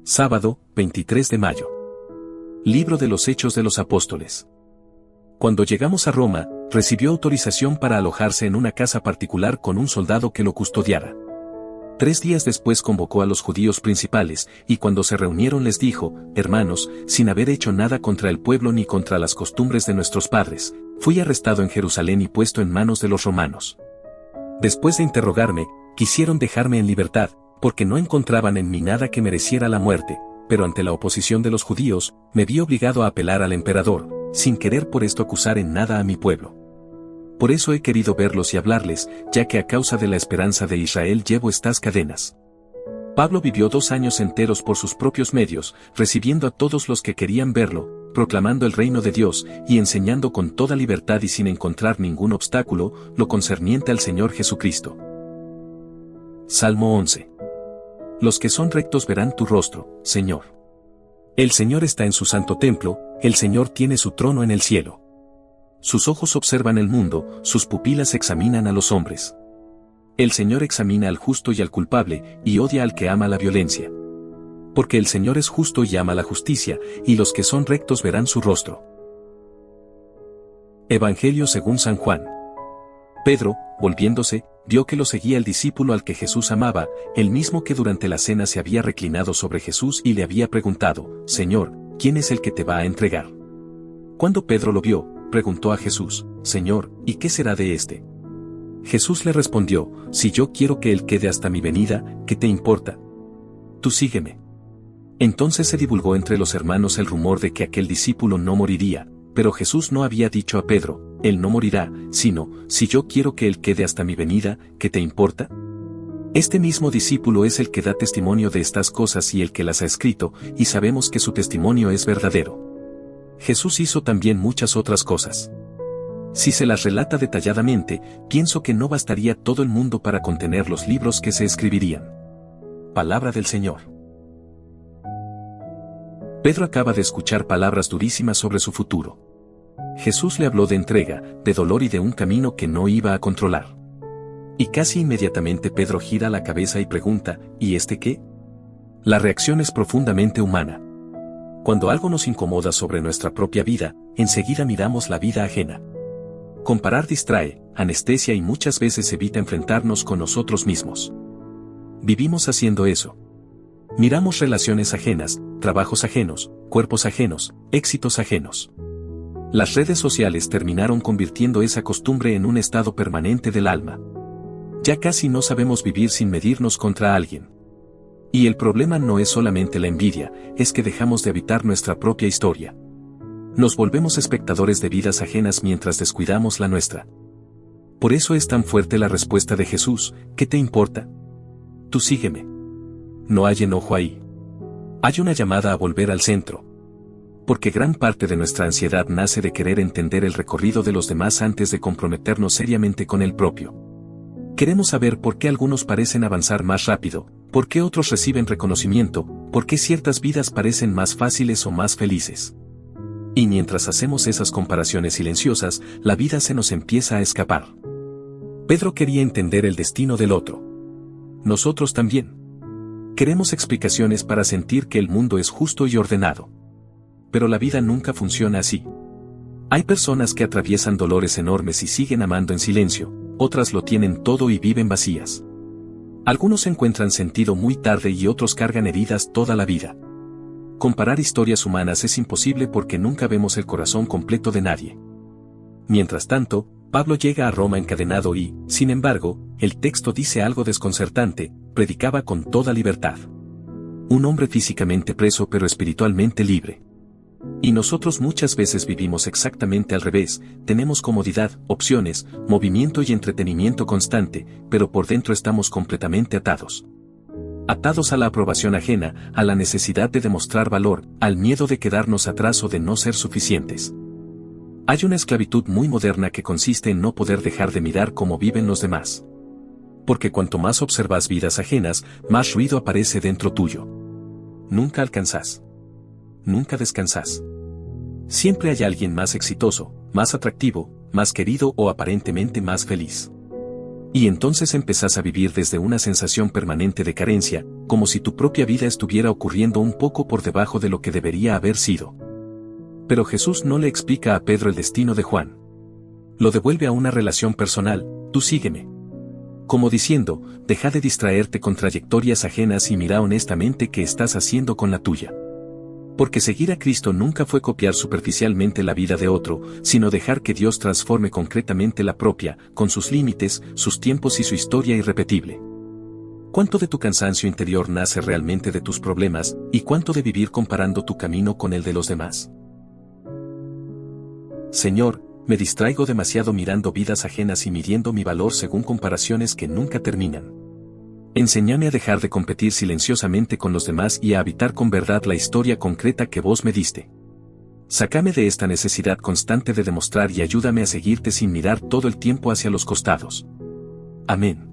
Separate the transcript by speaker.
Speaker 1: Sábado, 23 de mayo. Libro de los Hechos de los Apóstoles. Cuando llegamos a Roma, recibió autorización para alojarse en una casa particular con un soldado que lo custodiara. 3 días después convocó a los judíos principales, y cuando se reunieron les dijo: Hermanos, sin haber hecho nada contra el pueblo ni contra las costumbres de nuestros padres, fui arrestado en Jerusalén y puesto en manos de los romanos. Después de interrogarme, quisieron dejarme en libertad, porque no encontraban en mí nada que mereciera la muerte, pero ante la oposición de los judíos, me vi obligado a apelar al emperador, sin querer por esto acusar en nada a mi pueblo. Por eso he querido verlos y hablarles, ya que a causa de la esperanza de Israel llevo estas cadenas. Pablo vivió 2 años enteros por sus propios medios, recibiendo a todos los que querían verlo, proclamando el reino de Dios, y enseñando con toda libertad y sin encontrar ningún obstáculo, lo concerniente al Señor Jesucristo. Salmo 11. Los que son rectos verán tu rostro, Señor. El Señor está en su santo templo, el Señor tiene su trono en el cielo. Sus ojos observan el mundo, sus pupilas examinan a los hombres. El Señor examina al justo y al culpable, y odia al que ama la violencia. Porque el Señor es justo y ama la justicia, y los que son rectos verán su rostro. Evangelio según San Juan. Pedro, volviéndose, vio que lo seguía el discípulo al que Jesús amaba, el mismo que durante la cena se había reclinado sobre Jesús y le había preguntado: Señor, ¿quién es el que te va a entregar? Cuando Pedro lo vio, preguntó a Jesús: Señor, ¿y qué será de éste? Jesús le respondió: Si yo quiero que él quede hasta mi venida, ¿qué te importa? Tú sígueme. Entonces se divulgó entre los hermanos el rumor de que aquel discípulo no moriría, pero Jesús no había dicho a Pedro: Él no morirá, sino: Si yo quiero que él quede hasta mi venida, ¿qué te importa? Este mismo discípulo es el que da testimonio de estas cosas y el que las ha escrito, y sabemos que su testimonio es verdadero. Jesús hizo también muchas otras cosas. Si se las relata detalladamente, pienso que no bastaría todo el mundo para contener los libros que se escribirían. Palabra del Señor. Pedro acaba de escuchar palabras durísimas sobre su futuro. Jesús le habló de entrega, de dolor y de un camino que no iba a controlar. Y casi inmediatamente Pedro gira la cabeza y pregunta: ¿y este qué? La reacción es profundamente humana. Cuando algo nos incomoda sobre nuestra propia vida, enseguida miramos la vida ajena. Comparar distrae, anestesia y muchas veces evita enfrentarnos con nosotros mismos. Vivimos haciendo eso. Miramos relaciones ajenas, trabajos ajenos, cuerpos ajenos, éxitos ajenos. Las redes sociales terminaron convirtiendo esa costumbre en un estado permanente del alma. Ya casi no sabemos vivir sin medirnos contra alguien. Y el problema no es solamente la envidia, es que dejamos de habitar nuestra propia historia. Nos volvemos espectadores de vidas ajenas mientras descuidamos la nuestra. Por eso es tan fuerte la respuesta de Jesús: ¿qué te importa? Tú sígueme. No hay enojo ahí. Hay una llamada a volver al centro. Porque gran parte de nuestra ansiedad nace de querer entender el recorrido de los demás antes de comprometernos seriamente con el propio. Queremos saber por qué algunos parecen avanzar más rápido, por qué otros reciben reconocimiento, por qué ciertas vidas parecen más fáciles o más felices. Y mientras hacemos esas comparaciones silenciosas, la vida se nos empieza a escapar. Pedro quería entender el destino del otro. Nosotros también. Queremos explicaciones para sentir que el mundo es justo y ordenado. Pero la vida nunca funciona así. Hay personas que atraviesan dolores enormes y siguen amando en silencio, otras lo tienen todo y viven vacías. Algunos encuentran sentido muy tarde y otros cargan heridas toda la vida. Comparar historias humanas es imposible porque nunca vemos el corazón completo de nadie. Mientras tanto, Pablo llega a Roma encadenado y, sin embargo, el texto dice algo desconcertante: predicaba con toda libertad. Un hombre físicamente preso pero espiritualmente libre. Y nosotros muchas veces vivimos exactamente al revés, tenemos comodidad, opciones, movimiento y entretenimiento constante, pero por dentro estamos completamente atados. Atados a la aprobación ajena, a la necesidad de demostrar valor, al miedo de quedarnos atrás o de no ser suficientes. Hay una esclavitud muy moderna que consiste en no poder dejar de mirar cómo viven los demás. Porque cuanto más observas vidas ajenas, más ruido aparece dentro tuyo. Nunca alcanzás. Nunca descansás. Siempre hay alguien más exitoso, más atractivo, más querido o aparentemente más feliz. Y entonces empezás a vivir desde una sensación permanente de carencia, como si tu propia vida estuviera ocurriendo un poco por debajo de lo que debería haber sido. Pero Jesús no le explica a Pedro el destino de Juan. Lo devuelve a una relación personal: tú sígueme. Como diciendo, deja de distraerte con trayectorias ajenas y mira honestamente qué estás haciendo con la tuya. Porque seguir a Cristo nunca fue copiar superficialmente la vida de otro, sino dejar que Dios transforme concretamente la propia, con sus límites, sus tiempos y su historia irrepetible. ¿Cuánto de tu cansancio interior nace realmente de tus problemas, y cuánto de vivir comparando tu camino con el de los demás? Señor, me distraigo demasiado mirando vidas ajenas y midiendo mi valor según comparaciones que nunca terminan. Enséñame a dejar de competir silenciosamente con los demás y a habitar con verdad la historia concreta que vos me diste. Sácame de esta necesidad constante de demostrar y ayúdame a seguirte sin mirar todo el tiempo hacia los costados. Amén.